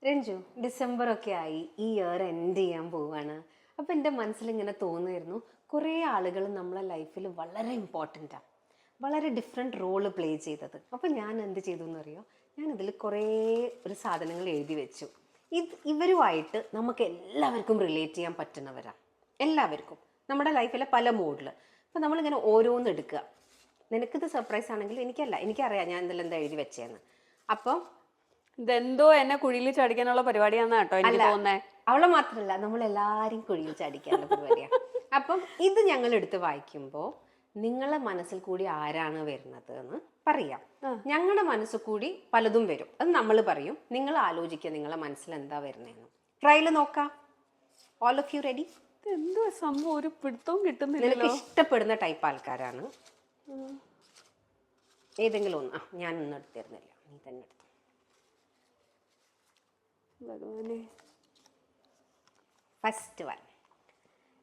Ranju, December ഒക്കെ ആയി, ഈ ഇയർ എൻഡ് ചെയ്യാൻ പോവാണ്. അപ്പം എൻ്റെ മനസ്സിൽ ഇങ്ങനെ തോന്നുമായിരുന്നു, കുറേ ആളുകൾ നമ്മളെ ലൈഫിൽ വളരെ ഇമ്പോർട്ടൻ്റാണ്, വളരെ ഡിഫറെൻറ്റ് റോള് പ്ലേ ചെയ്തത്. അപ്പം ഞാൻ എന്ത് ചെയ്തു എന്നറിയോ, ഞാനിതിൽ കുറേ ഒരു സാധനങ്ങൾ എഴുതി വെച്ചു. ഇവരുമായിട്ട് നമുക്ക് എല്ലാവർക്കും റിലേറ്റ് ചെയ്യാൻ പറ്റുന്നവരാണ്, എല്ലാവർക്കും നമ്മുടെ ലൈഫിലെ പല മോഡിൽ. അപ്പം നമ്മളിങ്ങനെ ഓരോന്ന് എടുക്കുക. നിനക്കിത് സർപ്രൈസ് ആണെങ്കിൽ എനിക്കറിയാം ഞാൻ ഇതിൽ എന്താ എഴുതി വെച്ചേന്ന്. അപ്പം ഇതെന്തോ എന്നെ കുഴിയിൽ ചടിക്കാനുള്ള പരിപാടിയാണെന്ന് കേട്ടോ എനിക്ക് തോന്നേ. അവളെ മാത്രമല്ല, നമ്മളെല്ലാരും കുഴിയിൽ ചടിക്കാനുള്ള പരിപാടിയാണ്. അപ്പം ഇത് ഞങ്ങൾ എടുത്ത് വായിക്കുമ്പോൾ നിങ്ങളെ മനസ്സിൽ കൂടി ആരാണ് വരുന്നത് എന്ന് പറയാം. ഞങ്ങളുടെ മനസ്സിൽ കൂടി പലതും വരും, അത് നമ്മൾ പറയും. നിങ്ങൾ ആലോചിക്കുക നിങ്ങളെ മനസ്സിൽ എന്താ വരുന്നതെന്ന്. ട്രയൽ നോക്കാം. All of you ready? എന്തോ സംഭവം, ഒരു പിടുത്തവും കിട്ടുന്നില്ല. നിനക്ക് ഇഷ്ടപ്പെടുന്ന ടൈപ്പ് ആൾക്കാരാണ് ഏതെങ്കിലും ഒന്ന്. ഞാൻ ഒന്നും എടുത്തിരുന്നില്ല, നീ തന്നെ എടുത്തു. First one,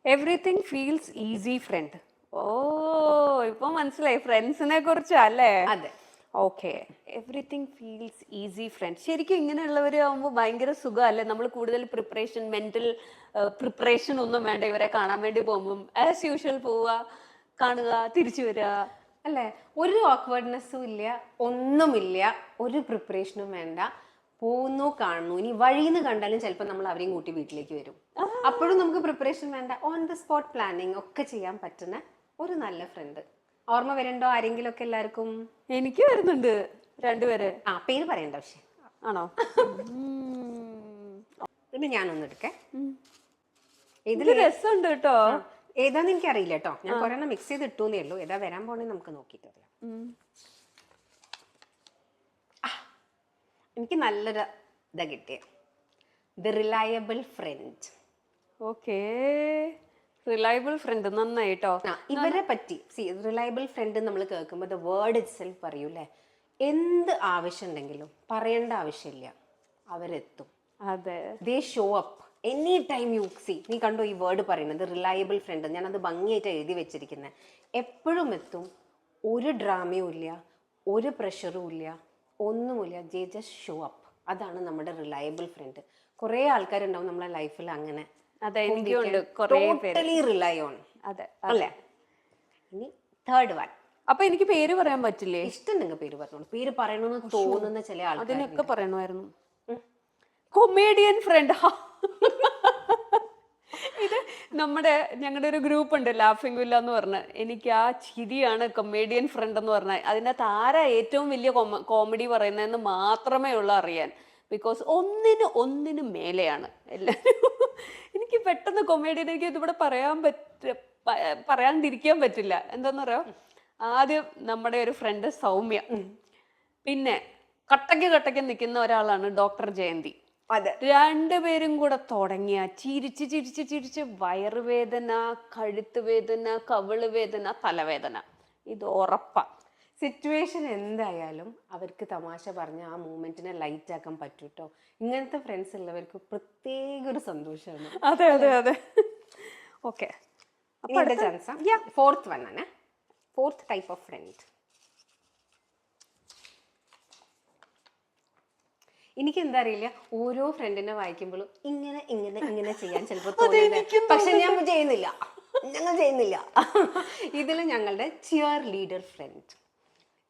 everything feels easy friend. ഓ, ഇപ്പൊ മനസ്സിലായി ഫ്രണ്ട്സിനെ കുറിച്ചല്ലേ? അതെ. Okay, everything feels easy friend. ശരിക്കും ഇങ്ങനെയുള്ളവർ ആകുമ്പോൾ ഭയങ്കര സുഖമല്ലേ? നമ്മൾ കൂടുതൽ പ്രിപ്പറേഷൻ, മെന്റൽ പ്രിപ്പറേഷൻ ഒന്നും വേണ്ട. ഇവരെ കാണാൻ വേണ്ടി പോകുമ്പം ആസ് യൂഷ്വൽ പോവുക, കാണുക, തിരിച്ചു വരിക അല്ലേ? ഒരു ഓക്വേർഡ്നെസ്സും ഇല്ല, ഒന്നുമില്ല, ഒരു പ്രിപ്പറേഷനും വേണ്ട. പോകുന്നു, കാണുന്നു. ഇനി വഴിന്ന് കണ്ടാലും ചിലപ്പോൾ നമ്മൾ അവരെയും കൂട്ടി വീട്ടിലേക്ക് വരും. അപ്പോഴും നമുക്ക് പ്രിപ്പറേഷൻ വേണ്ട. ഓൺ ദ സ്പോട്ട് പ്ലാനിങ് ഒക്കെ ചെയ്യാൻ പറ്റുന്ന ഒരു നല്ല ഫ്രണ്ട്. ഓർമ്മ വരണ്ടോ ആരെങ്കിലും ഒക്കെ? എല്ലാവർക്കും എനിക്ക് വരുന്നുണ്ട് രണ്ടുപേര്. പേര് പറയണ്ട പക്ഷെ. ആണോ? ഇത് ഞാനൊന്ന് എടുക്കേ. ഇതിൽ രസമുണ്ട് കേട്ടോ. ഏതാന്ന് എനിക്കറിയില്ല കേട്ടോ, ഞാൻ കുറെ എണ്ണം മിക്സ് ചെയ്ത് ഇട്ടൂന്നേ ഉള്ളൂ. ഏതാ വരാൻ പോണേ നമുക്ക് നോക്കിയിട്ടറിയാം. എനിക്ക് നല്ലൊരു ഇതാ കിട്ടിയ, the reliable friend. Okay, reliable friend നന്നായിട്ടോ. ഇവരെ പറ്റി റിലയബിൾ ഫ്രണ്ട് നമ്മൾ കേൾക്കുമ്പോൾ ദ വേർഡ് ഇറ്റ് സെൽഫ് പറയൂലേ, എന്ത് ആവശ്യം ഉണ്ടെങ്കിലും പറയേണ്ട ആവശ്യമില്ല, അവരെത്തും. അതെ, ദേ show up any time you C. നീ കണ്ടോ ഈ വേർഡ് പറയുന്നത് റിലയബിൾ ഫ്രണ്ട്? ഞാനത് ഭംഗിയായിട്ട് എഴുതി വെച്ചിരിക്കുന്നത്. എപ്പോഴും എത്തും, ഒരു ഡ്രാമയും ഇല്ല, ഒരു പ്രഷറും ഇല്ല, ഒന്നുമില്ല. J just show up. അതാണ് നമ്മുടെ റിലയബിൾ ഫ്രണ്ട്. കുറേ ആൾക്കാരുണ്ടാവും നമ്മളെ ലൈഫിൽ അങ്ങനെ. Totally rely on. അതെ അല്ലേ? ഇനി തേർഡ് വൺ. അപ്പൊ എനിക്ക് പേര് പറയാൻ പറ്റില്ലേ? ഇഷ്ടമുണ്ടെങ്കിൽ പേര് പറഞ്ഞോളൂ. പേര് പറയണമെന്ന് തോന്നുന്ന ചില ആൾക്കാർ അതിനൊക്കെ പറയണമായിരുന്നു. Comedian front. ഇത് ഞങ്ങളുടെ ഒരു ഗ്രൂപ്പ് ഉണ്ട്, ലാഫിംഗ് വില്ല എന്ന് പറഞ്ഞ്. എനിക്ക് ആ ചിരിയാണ് കൊമേഡിയൻ ഫ്രണ്ട് എന്ന് പറഞ്ഞാൽ. അതിനകത്ത് ആരാ ഏറ്റവും വലിയ കോമഡി പറയുന്നതെന്ന് മാത്രമേ ഉള്ളൂ അറിയാൻ. ബിക്കോസ് ഒന്നിന് മേലെയാണ് എല്ലാവരും. എനിക്ക് പെട്ടെന്ന് കൊമേഡിയൻ, എനിക്ക് ഇതിവിടെ പറയാണ്ടിരിക്കാൻ പറ്റില്ല. എന്താന്ന് പറയാ, ആദ്യം നമ്മുടെ ഒരു ഫ്രണ്ട് സൗമ്യ, പിന്നെ കട്ടയ്ക്ക് നിൽക്കുന്ന ഒരാളാണ് ഡോക്ടർ ജയന്തി. അതെ, രണ്ടുപേരും കൂടെ തുടങ്ങിയ ചിരിച്ച് ചിരിച്ച് ചിരിച്ച് വയറുവേദന, കഴുത്ത് വേദന, കവിള് വേദന, തലവേദന. ഇത് ഉറപ്പാ. സിറ്റുവേഷൻ എന്തായാലും അവർക്ക് തമാശ പറഞ്ഞ ആ മൂമെന്റിനെ ലൈറ്റ് ആക്കാൻ പറ്റൂ കേട്ടോ. ഇങ്ങനത്തെ ഫ്രണ്ട്സ് ഉള്ളവർക്ക് പ്രത്യേക ഒരു സന്തോഷമാണ്. അതെ അതെ അതെ. Okay, chance. ഫോർത്ത് വൺ ആണ്, ഫോർത്ത് ടൈപ്പ് ഓഫ് ഫ്രണ്ട്. എനിക്ക് എന്താ അറിയില്ല, ഓരോ ഫ്രണ്ടിനെ വായിക്കുമ്പോഴും ഇങ്ങനെ ഇങ്ങനെ ഇങ്ങനെ ചെയ്യാൻ ചിലപ്പോൾ തോന്നുന്നത്, പക്ഷെ ഞങ്ങൾ ചെയ്യുന്നില്ല. ഇതിൽ ഞങ്ങളുടെ cheer leader friend.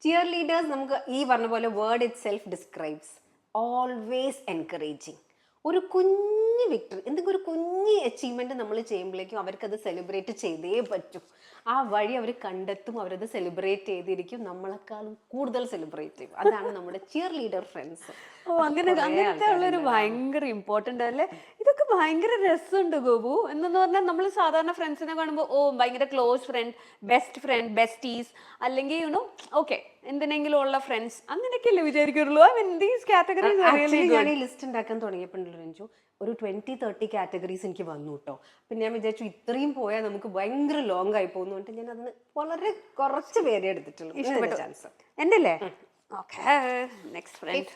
Cheer leaders നമുക്ക് ഈ പറഞ്ഞ പോലെ word itself describes. Always encouraging. ഒരു കുഞ്ഞ് വിക്ടറി, എന്തെങ്കിലും ഒരു കുഞ്ഞ് അച്ചീവ്മെന്റ് നമ്മൾ ചെയ്യുമ്പോഴേക്കും അവർക്കത് സെലിബ്രേറ്റ് ചെയ്തേ പറ്റൂ. ആ വഴി അവർ കണ്ടെത്തും, അവരത് സെലിബ്രേറ്റ് ചെയ്തിരിക്കും, നമ്മളെക്കാളും കൂടുതൽ സെലിബ്രേറ്റ് ചെയ്യും. അതാണ് നമ്മുടെ ചിയർ ലീഡർ ഫ്രണ്ട്സ്. ഓ, അങ്ങനത്തെ ഉള്ളൊരു ഭയങ്കര ഇമ്പോർട്ടൻ്റ് അല്ലേ? ഇതൊക്കെ ഭയങ്കര രസമുണ്ട് ഗോപു. എന്നു പറഞ്ഞാൽ നമ്മൾ സാധാരണ ഫ്രണ്ട്സിനെ കാണുമ്പോൾ ഭയങ്കര close friend, best friend, besties, അല്ലെങ്കിൽ ഓക്കെ എന്തിനെങ്കിലും ഉള്ള ഫ്രണ്ട്സ്, അങ്ങനെയൊക്കെയല്ലേ വിചാരിക്കുള്ളൂ. I mean these categories are really good. ഞാൻ ഈ ലിസ്റ്റ് ഉണ്ടാക്കാൻ തുടങ്ങിയപ്പോഴല്ലോ രഞ്ജു, ഒരു 20-30 കാറ്റഗറീസ് എനിക്ക് വന്നു കേട്ടോ. പിന്നെ ഞാൻ വിചാരിച്ചു ഇത്രയും പോയാൽ നമുക്ക് ഭയങ്കര ലോങ് ആയി പോകുന്നു പറഞ്ഞിട്ട് ഞാൻ അതിന് വളരെ കുറച്ച് പേരെ എടുത്തിട്ടുള്ളൂ. ചാൻസ് എൻ്റെ അല്ലേ? Okay, next friend,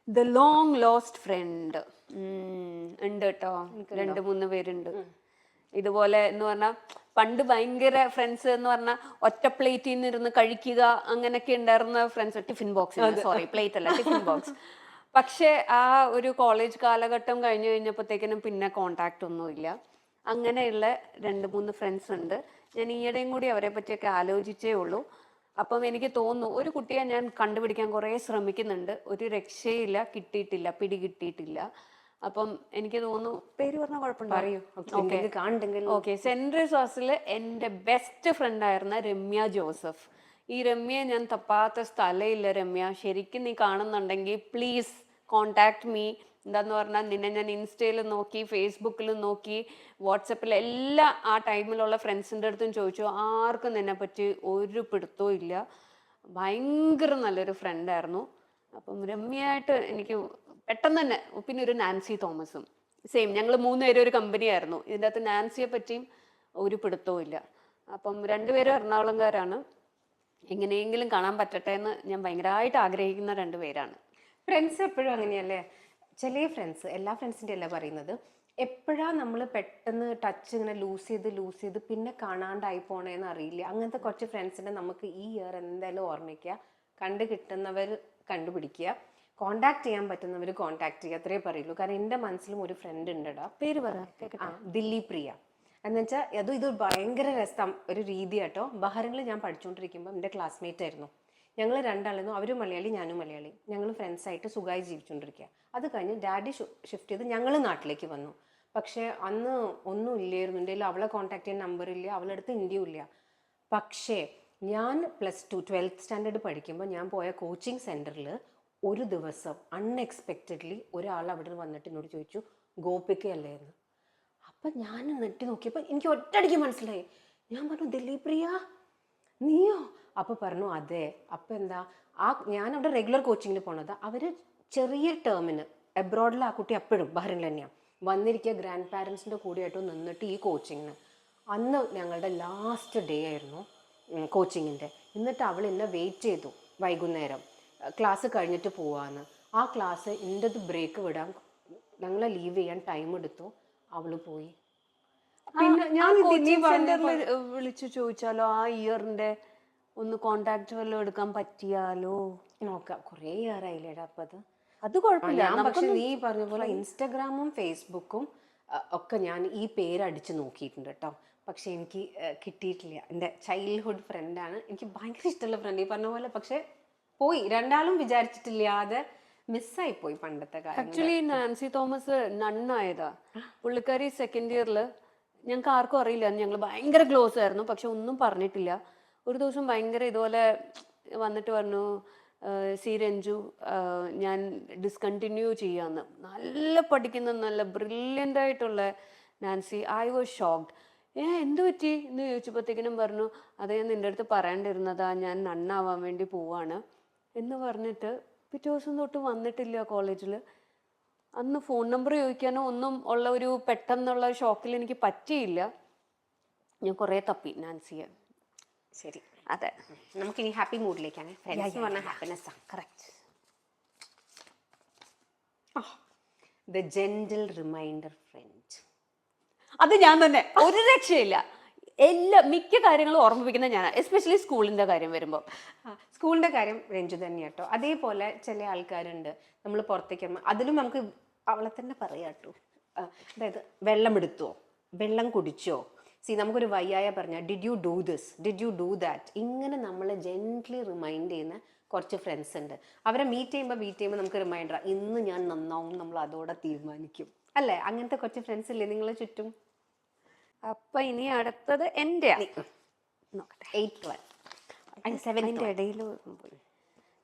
the long lost friend. ഉണ്ട് കേട്ടോ, 2-3 പേരുണ്ട് ഇതുപോലെ. എന്ന് പറഞ്ഞാൽ പണ്ട് ഭയങ്കര ഫ്രണ്ട്സ് എന്ന് പറഞ്ഞാൽ ഒറ്റ പ്ലേറ്റിൽ നിന്ന് ഇരുന്ന് കഴിക്കുക അങ്ങനെയൊക്കെ ഉണ്ടായിരുന്ന friends. Tiffin box, sorry plate അല്ല, ടിഫിൻ ബോക്സ്. പക്ഷേ ആ ഒരു കോളേജ് കാലഘട്ടം കഴിഞ്ഞു കഴിഞ്ഞപ്പോഴത്തേക്കിനും പിന്നെ കോണ്ടാക്ട് ഒന്നുമില്ല. അങ്ങനെയുള്ള 2-3 ഫ്രണ്ട്സ് ഉണ്ട്. ഞാൻ ഈയിടെയും കൂടി അവരെ പറ്റിയൊക്കെ ആലോചിച്ചേ ഉള്ളൂ. അപ്പം എനിക്ക് തോന്നുന്നു ഒരു കുട്ടിയെ ഞാൻ കണ്ടുപിടിക്കാൻ കുറേ ശ്രമിക്കുന്നുണ്ട്. ഒരു രക്ഷയില്ല, കിട്ടിയിട്ടില്ല, പിടികിട്ടിയിട്ടില്ല. അപ്പം എനിക്ക് തോന്നുന്നു പേര് പറഞ്ഞാൽ കുഴപ്പമുണ്ടോ? പറയൂ, കാണുണ്ടെങ്കിൽ. ഓക്കെ, സെൻറ്റ് റോസാസിൽ എൻ്റെ ബെസ്റ്റ് ഫ്രണ്ടായിരുന്ന രമ്യ ജോസഫ്. ഈ രമ്യയെ ഞാൻ തപ്പാത്ത സ്ഥലമില്ല. രമ്യ, ശരിക്കും നീ കാണുന്നുണ്ടെങ്കിൽ പ്ലീസ് കോണ്ടാക്ട് മീ. എന്താന്ന് പറഞ്ഞാൽ നിന്നെ ഞാൻ ഇൻസ്റ്റയിൽ നോക്കി, ഫേസ്ബുക്കിലും നോക്കി, വാട്സപ്പിൽ എല്ലാ ആ ടൈമിലുള്ള ഫ്രണ്ട്സിൻ്റെ അടുത്തും ചോദിച്ചു. ആർക്കും നിന്നെ പറ്റി ഒരു പിടുത്തവും ഇല്ല. ഭയങ്കര നല്ലൊരു ഫ്രണ്ടായിരുന്നു. അപ്പം രമ്യയായിട്ട് എനിക്ക് പെട്ടെന്ന് തന്നെ. പിന്നെ ഒരു നാൻസി തോമസും സെയിം, ഞങ്ങൾ 3 പേരും ഒരു കമ്പനിയായിരുന്നു. ഇതിൻ്റെ അകത്ത് നാൻസിയെ പറ്റിയും ഒരു പിടുത്തവും ഇല്ല. അപ്പം 2 പേരും എറണാകുളംകാരാണ്. എങ്ങനെയെങ്കിലും കാണാൻ പറ്റട്ടെ എന്ന് ഞാൻ ഭയങ്കരമായിട്ട് ആഗ്രഹിക്കുന്ന 2 പേരാണ്. ഫ്രണ്ട്സ് എപ്പോഴും അങ്ങനെയല്ലേ? ചില ഫ്രണ്ട്സ്, എല്ലാ ഫ്രണ്ട്സിൻ്റെ അല്ല പറയുന്നത്, എപ്പോഴാണ് നമ്മൾ പെട്ടെന്ന് ടച്ച് ഇങ്ങനെ ലൂസ് ചെയ്ത് പിന്നെ കാണാണ്ടായി പോണേന്ന് അറിയില്ല. അങ്ങനത്തെ കുറച്ച് ഫ്രണ്ട്സിനെ നമുക്ക് ഈ ഇയർ എന്തായാലും ഓർമ്മിക്കുക. കണ്ടു കിട്ടുന്നവർ കണ്ടുപിടിക്കുക, കോണ്ടാക്ട് ചെയ്യാൻ പറ്റുന്നവർ കോണ്ടാക്ട് ചെയ്യുക, അത്രേ പറയുള്ളൂ. കാരണം എൻ്റെ മനസ്സിലും ഒരു ഫ്രണ്ട് ഉണ്ടടാ. പേര് പറ. ദില്ലി പ്രിയ എന്ന് വെച്ചാൽ ഇത് ഭയങ്കര രസം ഒരു രീതി കേട്ടോ. ബഹറിനിൽ ഞാൻ പഠിച്ചുകൊണ്ടിരിക്കുമ്പോൾ എൻ്റെ ക്ലാസ്മേറ്റ് ആയിരുന്നു. ഞങ്ങൾ രണ്ടാളായിരുന്നു. അവരും മലയാളി, ഞാനും മലയാളി. ഞങ്ങൾ ഫ്രണ്ട്സായിട്ട് സുഖമായി ജീവിച്ചുകൊണ്ടിരിക്കുക. അത് കഴിഞ്ഞ് ഡാഡി ഷിഫ്റ്റ് ചെയ്ത് ഞങ്ങൾ നാട്ടിലേക്ക് വന്നു. പക്ഷേ അന്ന് ഒന്നും ഇല്ലായിരുന്നു. എൻ്റെ അവളെ കോൺടാക്ട് ചെയ്യാൻ നമ്പറില്ല, അവളുടെ അടുത്ത് ഇന്ത്യയും ഇല്ല. പക്ഷേ ഞാൻ +2 12th സ്റ്റാൻഡേർഡ് പഠിക്കുമ്പോൾ ഞാൻ പോയ കോച്ചിങ് സെൻറ്ററിൽ ഒരു ദിവസം അൺഎക്സ്പെക്റ്റഡ്ലി ഒരാൾ അവിടെ നിന്ന് വന്നിട്ട് എന്നോട് ചോദിച്ചു, ഗോപികയല്ലേ എന്ന്. അപ്പം ഞാൻ നെട്ടി നോക്കിയപ്പോൾ എനിക്ക് ഒറ്റയടിക്ക് മനസ്സിലായി. ഞാൻ പറഞ്ഞു, ദില്ലി പ്രിയ നീയോ? അപ്പോൾ പറഞ്ഞു അതെ. അപ്പം എന്താ, ഞാൻ അവിടെ റെഗുലർ കോച്ചിങ്ങിന് പോണത്. അവർ ചെറിയ ടേമിന് എബ്രോഡിൽ ആ കുട്ടി അപ്പോഴും ബഹ്റിനിൽ തന്നെയാണ് വന്നിരിക്കുക. ഗ്രാൻഡ് പാരൻസിൻ്റെ കൂടെയായിട്ട് നിന്നിട്ട് ഈ കോച്ചിങ്ങിന്. അന്ന് ഞങ്ങളുടെ ലാസ്റ്റ് ഡേ ആയിരുന്നു കോച്ചിങ്ങിൻ്റെ. എന്നിട്ട് അവൾ എന്നെ വെയിറ്റ് ചെയ്തു വൈകുന്നേരം ക്ലാസ് കഴിഞ്ഞിട്ട് പോവാന്ന്. ആ ക്ലാസ് എൻ്റെത് ബ്രേക്ക് വിടാൻ ഞങ്ങളെ ലീവ് ചെയ്യാൻ ടൈം എടുത്തു. അവള് പോയി. പിന്നെ ഞാൻ വിളിച്ചു ചോദിച്ചാലോ ആ ഇയറിന്റെ ഒന്ന് കോണ്ടാക്ട് വല്ലതും എടുക്കാൻ പറ്റിയാലോ നോക്കാം. കുറേ ഇയർ ആയില്ലേടാ അപ്പം അത് കുഴപ്പമില്ല. പക്ഷെ നീ പറഞ്ഞ പോലെ ഇൻസ്റ്റഗ്രാമും ഫേസ്ബുക്കും ഒക്കെ ഞാൻ ഈ പേര് അടിച്ച് നോക്കിയിട്ടുണ്ട് കേട്ടോ. പക്ഷെ എനിക്ക് കിട്ടിയിട്ടില്ല. എൻ്റെ ചൈൽഡ്ഹുഡ് ഫ്രണ്ടാണ്, എനിക്ക് ഭയങ്കര ഇഷ്ടമുള്ള ഫ്രണ്ട് ഈ പറഞ്ഞ പോലെ. പക്ഷെ പോയി, രണ്ടാളും വിചാരിച്ചിട്ടില്ലാതെ മിസ്സായി പോയി പണ്ടത്തെ കാര്യം. ആക്ച്വലി നാൻസി തോമസ് നണ്ണായതാ. പുള്ളിക്കാരി സെക്കൻഡ് ഇയറിൽ ഞങ്ങൾക്ക് ആർക്കും അറിയില്ല, ഞങ്ങൾ ഭയങ്കര ക്ലോസ് ആയിരുന്നു. പക്ഷെ ഒന്നും പറഞ്ഞിട്ടില്ല. ഒരു ദിവസം ഭയങ്കര ഇതുപോലെ വന്നിട്ട് പറഞ്ഞു, സി രഞ്ജു ഞാൻ ഡിസ്കണ്ടിന്യൂ ചെയ്യാമെന്ന്. നല്ല പഠിക്കുന്ന നല്ല ബ്രില്യൻ്റ് ആയിട്ടുള്ള നാൻസി. I was shocked. എന്ത് പറ്റി എന്ന് ചോദിച്ചപ്പോഴത്തേക്കിനും പറഞ്ഞു, അത് ഞാൻ നിൻ്റെ അടുത്ത് പറയേണ്ടിരുന്നതാ, ഞാൻ നണ്ണാവാൻ വേണ്ടി പോവാണ് എന്ന് പറഞ്ഞിട്ട് പിറ്റേ ദിവസം തൊട്ട് വന്നിട്ടില്ല കോളേജിൽ. അന്ന് ഫോൺ നമ്പർ ചോദിക്കാനോ ഒന്നും ഉള്ള ഒരു പെട്ടെന്നുള്ള ഷോക്കിൽ എനിക്ക് പറ്റിയില്ല. ഞാൻ കുറേ തപ്പി നാൻസിയെ. ശരി, അതെ, നമുക്കിനി ഹാപ്പി മൂഡിലേക്കാണ്. ഫ്രണ്ട്സ് പറഞ്ഞ ഹാപ്പിനെസ് ആണ്. Correct. The gentle reminder friend. അത് ഞാൻ തന്നെ, ഒരു രക്ഷയില്ല. മിക്ക കാര്യങ്ങളും ഓർമ്മിപ്പിക്കുന്ന ഞാൻ, എസ്പെഷ്യലി സ്കൂളിൻ്റെ കാര്യം വരുമ്പോൾ. സ്കൂളിൻ്റെ കാര്യം രഞ്ജു തന്നെ കേട്ടോ. അതേപോലെ ചില ആൾക്കാരുണ്ട് നമ്മൾ പുറത്തേക്ക്, അതിലും നമുക്ക് അവളെ തന്നെ പറയാം കേട്ടോ. അതായത് വെള്ളം എടുത്തോ, വെള്ളം കുടിച്ചോ, നമുക്കൊരു വയ്യായ പറഞ്ഞാൽ did you do this, did you do that, ഇങ്ങനെ നമ്മളെ ജെന്റ്ലി റിമൈൻഡ് ചെയ്യുന്ന കുറച്ച് ഫ്രണ്ട്സ് ഉണ്ട്. അവരെ മീറ്റ് ചെയ്യുമ്പോൾ നമുക്ക് റിമൈൻഡർ, ഇന്ന് ഞാൻ നന്നാവും, നമ്മൾ അതോടെ തീരുമാനിക്കും അല്ലേ? അങ്ങനത്തെ കുറച്ച് ഫ്രണ്ട്സ് ഇല്ലേ നിങ്ങളെ ചുറ്റും? അപ്പൊ ഇനി അടുത്തത് എൻ്റെ നോക്കട്ടെ. 8th ഇടയിൽ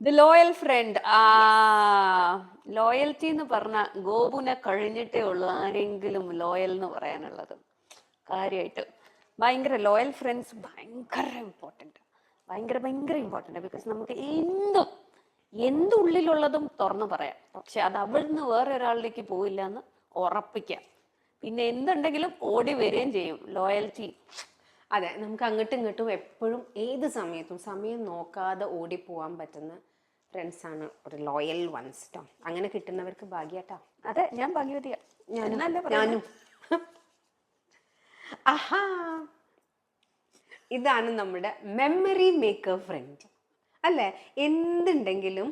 ദ ലോയൽ ഫ്രണ്ട്. ലോയൽറ്റി എന്ന് പറഞ്ഞ ഗോപുനെ കഴിഞ്ഞിട്ടേ ഉള്ളൂ ആരെങ്കിലും ലോയൽ എന്ന് പറയാനുള്ളത്. കാര്യമായിട്ട് ഭയങ്കര ലോയൽ ഫ്രണ്ട്സ് ഭയങ്കര ഇമ്പോർട്ടൻ്റ്, ഭയങ്കര ഇമ്പോർട്ടൻ്റ്. ബിക്കോസ് നമുക്ക് എന്തുള്ളിലുള്ളതും തുറന്നു പറയാം. പക്ഷെ അത് അവിടുന്ന് വേറെ ഒരാളിലേക്ക് പോയില്ല എന്ന് ഉറപ്പിക്കാം. പിന്നെ എന്തുണ്ടെങ്കിലും ഓടി വരികയും ചെയ്യും. ലോയൽറ്റി. അതെ, നമുക്ക് അങ്ങോട്ടും ഇങ്ങോട്ടും എപ്പോഴും ഏത് സമയത്തും സമയം നോക്കാതെ ഓടിപ്പോവാൻ പറ്റുന്ന ഫ്രണ്ട്സാണ് ഒരു ലോയൽ വൺസ് ട്ടോ. അങ്ങനെ കിട്ടുന്നവർക്ക് ഭാഗ്യാട്ടാ. അതെ, ഞാൻ ഭാഗ്യവതിയാ. ഞാനും. ആഹാ, ഇതാണ് നമ്മുടെ മെമ്മറി മേക്കർ ഫ്രണ്ട് അല്ലേ? എന്തുണ്ടെങ്കിലും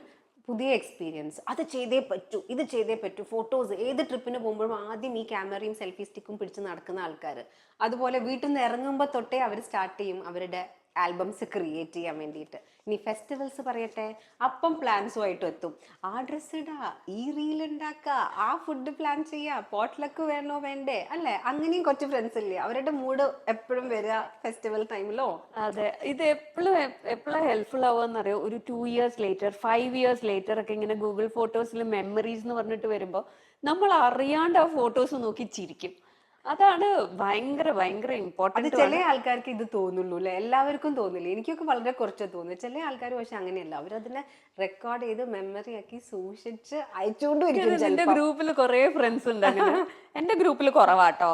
പുതിയ എക്സ്പീരിയൻസ്, അത് ചെയ്തേ പറ്റൂ, ഇത് ചെയ്തേ പറ്റൂ, ഫോട്ടോസ്, ഏത് ട്രിപ്പിന് പോകുമ്പോഴും ആദ്യം ഈ ക്യാമറയും സെൽഫി സ്റ്റിക്കും പിടിച്ച് നടക്കുന്ന ആൾക്കാർ. അതുപോലെ വീട്ടിൽ നിന്ന് ഇറങ്ങുമ്പോൾ തൊട്ടേ അവർ സ്റ്റാർട്ട് ചെയ്യും അവരുടെ ആൽബംസ് ക്രിയേറ്റ് ചെയ്യാൻ വേണ്ടിയിട്ട്. ഇനി ഫെസ്റ്റിവൽസ് പറയട്ടെ, അപ്പം പ്ലാൻസുമായിട്ട് എത്തും. ആ ഡ്രസ്സ് ഇടാ, ഈ റീൽ ഉണ്ടാക്കുക, ആ ഫുഡ് പ്ലാൻ ചെയ്യുക, പോട്ട്ലക്ക് വേണോ വേണ്ടേ, അല്ലേ? അങ്ങനെയും കുറച്ച് ഫ്രണ്ട്സ് ഇല്ലേ, അവരുടെ മൂഡ് എപ്പോഴും വരിക ഫെസ്റ്റിവൽ ടൈമിലോ. അതെ, ഇത് എപ്പോഴും ഹെൽപ്ഫുൾ ആവുമെന്നറിയോ? ഒരു 2 years ലേറ്റർ, 5 years ലേറ്റർ ഒക്കെ ഇങ്ങനെ ഗൂഗിൾ ഫോട്ടോസിൽ മെമ്മറീസ് എന്ന് പറഞ്ഞിട്ട് വരുമ്പോൾ നമ്മൾ അറിയാണ്ട് ആ ഫോട്ടോസ് നോക്കി ചിരിക്കും. അതാണ് ഭയങ്കര ഭയങ്കര അത് ഇമ്പോർട്ടൻറ്റ്. ചില ആൾക്കാർക്ക് ഇത് തോന്നുള്ളൂ അല്ലെ, എല്ലാവർക്കും തോന്നില്ല. എനിക്കൊക്കെ വളരെ കുറച്ച് തോന്നുന്നു. ചില ആൾക്കാർ പക്ഷെ അങ്ങനെയല്ല, അവരതിനെ റെക്കോർഡ് ചെയ്ത് മെമ്മറി ആക്കി സൂക്ഷിച്ച് അയച്ചുകൊണ്ടിരിക്കും. എന്റെ ഗ്രൂപ്പിൽ കുറെ ഫ്രണ്ട്സ് ഉണ്ട് അങ്ങനെ. എന്റെ ഗ്രൂപ്പിൽ കുറവാട്ടോ.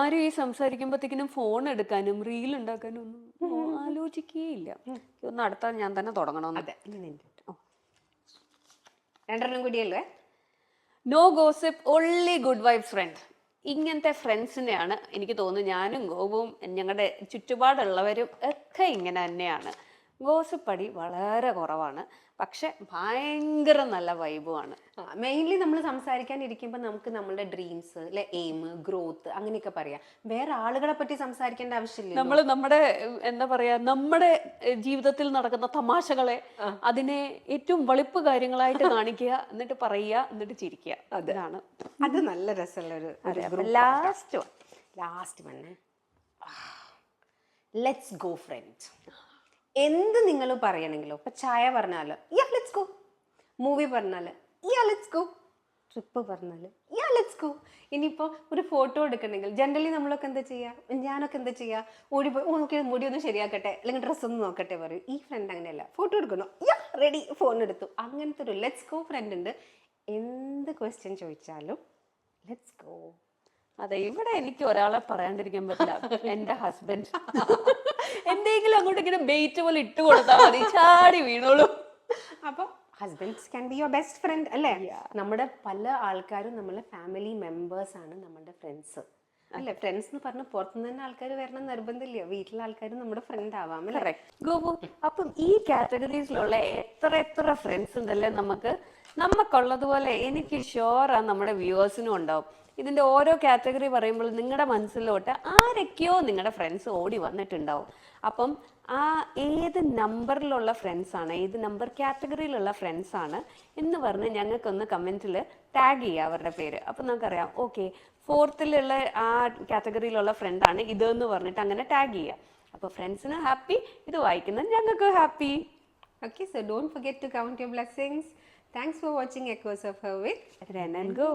ആരും ഈ സംസാരിക്കുമ്പോഴത്തേക്കിനും ഫോൺ എടുക്കാനും റീൽ ഉണ്ടാക്കാനും ഒന്നും ആലോചിക്കേയില്ല. ഒന്ന് അടുത്ത ഞാൻ തന്നെ തുടങ്ങണം. അതെ, രണ്ടെണ്ണം കൂടിയല്ലേ. No gossip, only good vibes friend. ഇങ്ങനത്തെ ഫ്രണ്ട്സിനെയാണ് എനിക്ക് തോന്നുന്നു ഞാനും ഗോപുവും ഞങ്ങളുടെ ചുറ്റുപാടുള്ളവരും ഒക്കെ ഇങ്ങനെ തന്നെയാണ്. ഗോസിപ്പടി വളരെ കുറവാണ്, പക്ഷെ ഭയങ്കര നല്ല വൈബുമാണ്. മെയിൻലി നമ്മൾ സംസാരിക്കാനിരിക്കുമ്പോൾ നമുക്ക് നമ്മുടെ ഡ്രീംസ് അല്ലെ, എയിം, ഗ്രോത്ത് അങ്ങനെയൊക്കെ പറയാം. വേറെ ആളുകളെ പറ്റി സംസാരിക്കേണ്ട ആവശ്യമില്ല. നമ്മൾ നമ്മുടെ എന്താ പറയാ, നമ്മുടെ ജീവിതത്തിൽ നടക്കുന്ന തമാശകളെ അതിനെ ഏറ്റവും വെളുപ്പ് കാര്യങ്ങളായിട്ട് കാണിക്കുക, എന്നിട്ട് പറയുക, എന്നിട്ട് ചിരിക്കുക. അതാണ് അത് നല്ല രസമുള്ള ഒരു last one. Let's go friends. എന്ത് നിങ്ങൾ പറയണെങ്കിലോ, ഇപ്പൊ ചായ പറഞ്ഞാല് യാ ലെറ്റ്സ് ഗോ, മൂവി പറഞ്ഞാല് യാ ലെറ്റ്സ് ഗോ, ട്രിപ്പ് പറഞ്ഞാല് യാ ലെറ്റ്സ് ഗോ. ഇനിയിപ്പോൾ ഒരു ഫോട്ടോ എടുക്കണമെങ്കിൽ ജനറലി നമ്മളൊക്കെ എന്താ ചെയ്യുക, ഞാനൊക്കെ എന്താ ചെയ്യുക, ഓടിപ്പോയി നോക്കി മുടി ഒന്ന് ശരിയാക്കട്ടെ അല്ലെങ്കിൽ ഡ്രസ്സ് ഒന്ന് നോക്കട്ടെ പറയും. ഈ ഫ്രണ്ട് അങ്ങനെയല്ല, ഫോട്ടോ എടുക്കുന്നു, യാ റെഡി, ഫോൺ എടുത്തു. അങ്ങനത്തെ ഒരു ലെറ്റ്സ് ഗോ ഫ്രണ്ട് ഉണ്ട്. എന്ത് ക്വസ്റ്റ്യൻ ചോദിച്ചാലും ലെറ്റ്സ് ഗോ. അതെ, ഇവിടെ എനിക്ക് ഒരാളെ പറയാണ്ടിരിക്കാൻ പറ്റില്ല, എന്റെ ഹസ്ബൻഡ്. എന്തെങ്കിലും അങ്ങോട്ട് ഇങ്ങനെ ബെയ്റ്റ് പോലെ ഇട്ട് കൊടുത്താൽ മതി, ചാടി വീണോളൂ. അപ്പോൾ husbands can be your best friend അല്ലേ. നമ്മുടെ പല ആൾക്കാരും നമ്മളെ ഫാമിലി മെമ്പേഴ്സ് ആണ് നമ്മുടെ ഫ്രണ്ട്സ് അല്ലേ. ഫ്രണ്ട്സ് എന്ന് പറഞ്ഞ് പുറത്തുനിന്ന് തന്നെ ആൾക്കാർ വരണം നിർബന്ധമില്ല, വീട്ടിലെ ആൾക്കാരും നമ്മുടെ ഫ്രണ്ട് ആവാം അല്ലേ. ഗോപു, അപ്പം ഈ കാറ്റഗറീസിലുള്ള എത്ര ഫ്രണ്ട്സ് ഉണ്ടല്ലേ നമുക്കുള്ളതുപോലെ എനിക്ക് ഷുവറാ നമ്മുടെ വ്യൂവേഴ്സിനും ഉണ്ടാവും. ഇതിന്റെ ഓരോ കാറ്റഗറി പറയുമ്പോൾ നിങ്ങളുടെ മനസ്സിലോട്ട് ആരൊക്കെയോ നിങ്ങളുടെ ഫ്രണ്ട്സ് ഓടി വന്നിട്ടുണ്ടാവും. അപ്പം ആ ഏത് നമ്പറിലുള്ള ഫ്രണ്ട്സാണ്, ഏത് നമ്പർ കാറ്റഗറിയിലുള്ള ഫ്രണ്ട്സാണ് എന്ന് പറഞ്ഞ് ഞങ്ങൾക്കൊന്ന് കമൻറ്റിൽ ടാഗ് ചെയ്യുക അവരുടെ പേര്. അപ്പം നമുക്കറിയാം, ഓക്കെ 4th ആ കാറ്റഗറിയിലുള്ള ഫ്രണ്ടാണ് ഇതെന്ന് പറഞ്ഞിട്ട് അങ്ങനെ ടാഗ് ചെയ്യുക. അപ്പോൾ ഫ്രണ്ട്സിന് ഹാപ്പി, ഇത് വായിക്കുന്നത് ഞങ്ങൾക്ക് happy. Okay, so don't forget to count your blessings. Thanks for watching Echoes of Her with Ren and Go.